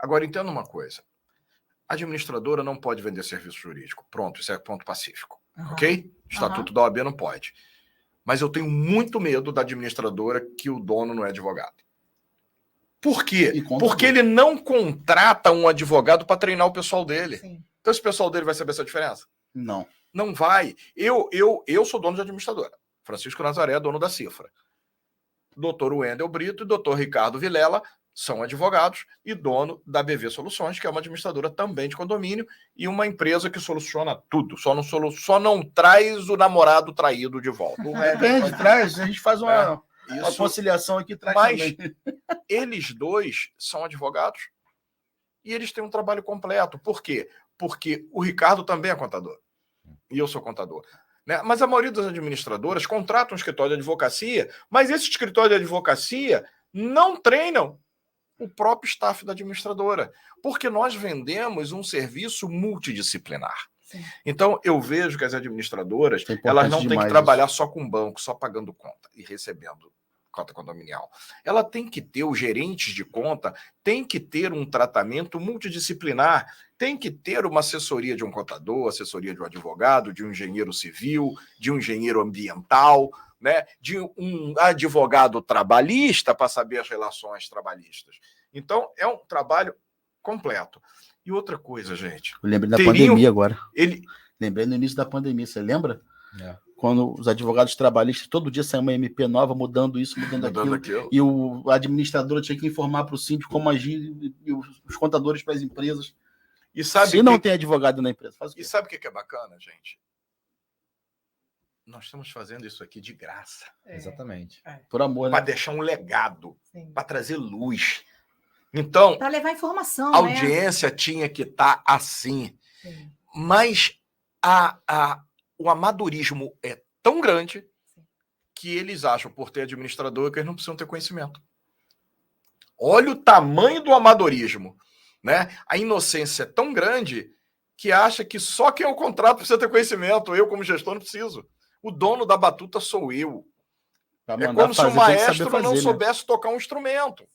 Agora, entenda uma coisa. A administradora não pode vender serviço jurídico. Pronto, isso é ponto pacífico. Ok? Estatuto da OAB não pode. Mas eu tenho muito medo da administradora que o dono não é advogado. Por quê? Porque ele não contrata um advogado para treinar o pessoal dele. Sim. Então esse pessoal dele vai saber essa diferença? Não. Não vai. Eu sou dono de administradora. Francisco Nazaré é dono da Cifra. Dr. Wendel Brito e Dr. Ricardo Vilela são advogados e dono da BV Soluções, que é uma administradora também de condomínio e uma empresa que soluciona tudo. Só não traz o namorado traído de volta. Depende, traz. A gente faz uma conciliação aqui. Mas também. Eles dois são advogados e eles têm um trabalho completo. Por quê? Porque o Ricardo também é contador. E eu sou contador. Né? Mas a maioria das administradoras contratam um escritório de advocacia, mas esse escritório de advocacia não treinam o próprio staff da administradora, porque nós vendemos um serviço multidisciplinar. Sim. Então, eu vejo que as administradoras elas não têm que trabalhar só com banco, só pagando conta e recebendo conta condominial. Ela tem que ter, os gerentes de conta, tem que ter um tratamento multidisciplinar, tem que ter uma assessoria de um contador, assessoria de um advogado, de um engenheiro civil, de um engenheiro ambiental, né, de um advogado trabalhista para saber as relações trabalhistas. Então, é um trabalho completo. E outra coisa, gente... Eu lembrei da pandemia agora. Lembrei no início da pandemia, você lembra? Quando os advogados trabalhistas, todo dia saiu uma MP nova, mudando isso, mudando aquilo. E o administrador tinha que informar para o síndico como agir, e os contadores para as empresas. E sabe Se não tem advogado na empresa, faz o quê? E sabe o que é bacana, gente? Nós estamos fazendo isso aqui de graça. Exatamente. Por amor, para deixar um legado, para trazer luz. Então, para levar informação, a audiência tinha que estar assim. Sim. Mas o amadorismo é tão grande que eles acham, por ter administrador, que eles não precisam ter conhecimento. Olha o tamanho do amadorismo. Né? A inocência é tão grande que acha que só quem é o contrato precisa ter conhecimento. Eu, como gestor, não preciso. O dono da batuta sou eu. É como se o maestro não soubesse tocar um instrumento.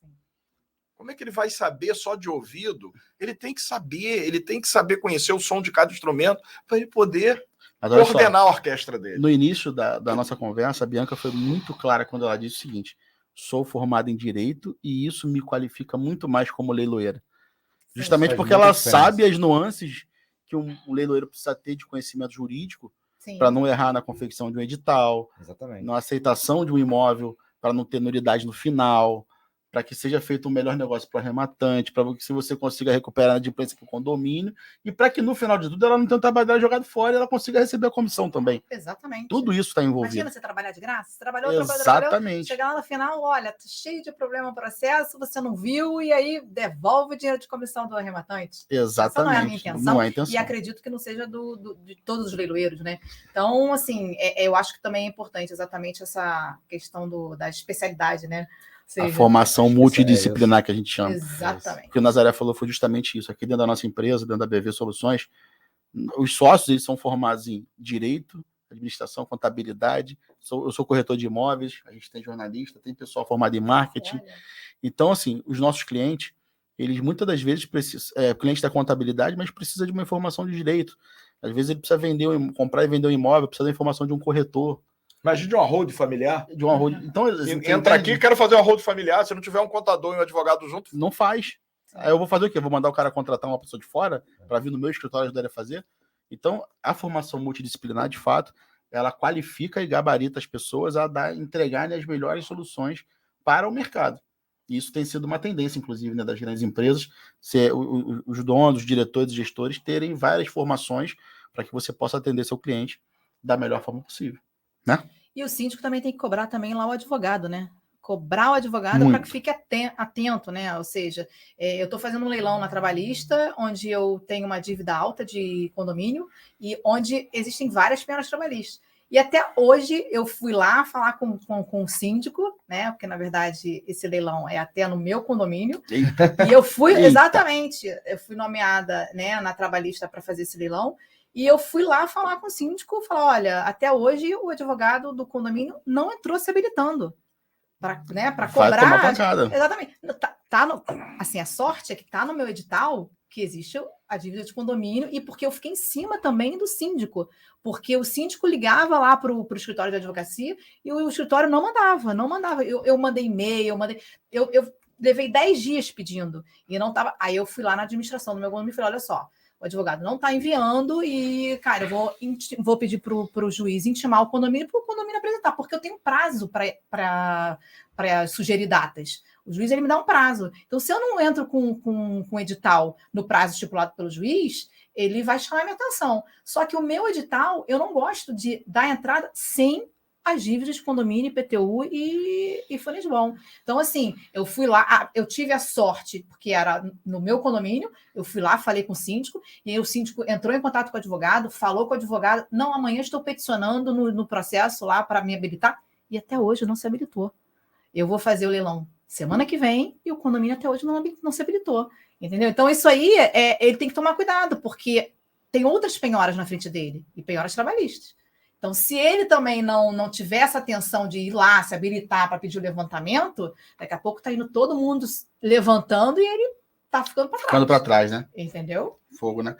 Como é que ele vai saber só de ouvido? Ele tem que saber conhecer o som de cada instrumento para ele poder coordenar a orquestra dele. No início da nossa conversa, a Bianca foi muito clara quando ela disse o seguinte: sou formada em Direito e isso me qualifica muito mais como leiloeira. Justamente porque ela sabe as nuances que um leiloeiro precisa ter de conhecimento jurídico para não errar na confecção de um edital, na aceitação de um imóvel, para não ter nulidade no final, para que seja feito um melhor negócio para o arrematante, para que você consiga recuperar a adimplência para o condomínio e para que no final de tudo ela não tenha trabalhado jogado fora e ela consiga receber a comissão também. Exatamente. Tudo isso está envolvido. Imagina você trabalhar de graça, você trabalhou, chegar lá no final, olha, cheio de problema no processo, você não viu e aí devolve o dinheiro de comissão do arrematante. Exatamente. Essa não é a minha intenção. Não é a intenção. E acredito que não seja de todos os leiloeiros, né? Então, assim, eu acho que também é importante exatamente essa questão da especialidade, né? A formação multidisciplinar que a gente chama. Exatamente. O que o Nazaré falou foi justamente isso. Aqui dentro da nossa empresa, dentro da BV Soluções, os sócios eles são formados em Direito, Administração, Contabilidade. Eu sou corretor de imóveis, a gente tem jornalista, tem pessoal formado em Marketing. Então, assim, os nossos clientes, eles muitas das vezes precisam, cliente da contabilidade, mas precisa de uma informação de direito. Às vezes ele precisa comprar e vender um imóvel, precisa da informação de um corretor. Imagina de uma hold familiar. De uma hold. Então, entra aqui, quero fazer uma hold familiar. Se não tiver um contador e um advogado junto, não faz. Aí eu vou fazer o quê? Vou mandar o cara contratar uma pessoa de fora para vir no meu escritório ajudar ele a fazer? Então, a formação multidisciplinar, de fato, ela qualifica e gabarita as pessoas a entregarem as melhores soluções para o mercado. E isso tem sido uma tendência, inclusive, né, das grandes empresas, os donos, os diretores e gestores terem várias formações para que você possa atender seu cliente da melhor forma possível. Né? E o síndico também tem que cobrar também lá o advogado, né? Cobrar o advogado para que fique atento, né? Ou seja, eu estou fazendo um leilão na Trabalhista, onde eu tenho uma dívida alta de condomínio e onde existem várias penas trabalhistas. E até hoje eu fui lá falar com o síndico, né? Porque, na verdade, esse leilão é até no meu condomínio. Eita. E eu fui, exatamente, eu fui nomeada, né, na Trabalhista para fazer esse leilão. E eu fui lá falar com o síndico, falar, olha, até hoje o advogado do condomínio não entrou se habilitando para cobrar. Vai tomar pancada. Exatamente. assim, a sorte é que tá no meu edital que existe a dívida de condomínio e porque eu fiquei em cima também do síndico, porque o síndico ligava lá para o escritório de advocacia e o escritório não mandava. Eu mandei e-mail, eu levei 10 dias pedindo e não tava. Aí eu fui lá na administração do meu condomínio e falei, olha só, o advogado não está enviando e, cara, eu vou pedir para o juiz intimar o condomínio para o condomínio apresentar, porque eu tenho prazo para sugerir datas. O juiz ele me dá um prazo. Então, se eu não entro com edital no prazo estipulado pelo juiz, ele vai chamar a minha atenção. Só que o meu edital, eu não gosto de dar entrada sem as dívidas de condomínio, IPTU e folha de bom. Então, assim, eu fui lá, eu tive a sorte, porque era no meu condomínio, eu fui lá, falei com o síndico, e aí o síndico entrou em contato com o advogado, falou com o advogado, não, amanhã estou peticionando no processo lá para me habilitar, e até hoje não se habilitou. Eu vou fazer o leilão semana que vem e o condomínio até hoje não se habilitou. Entendeu? Então, isso aí, ele tem que tomar cuidado, porque tem outras penhoras na frente dele, e penhoras trabalhistas. Então, se ele também não tiver essa atenção de ir lá, se habilitar para pedir o levantamento, daqui a pouco está indo todo mundo levantando e ele está ficando para trás. Ficando para trás, né? Entendeu? Fogo, né?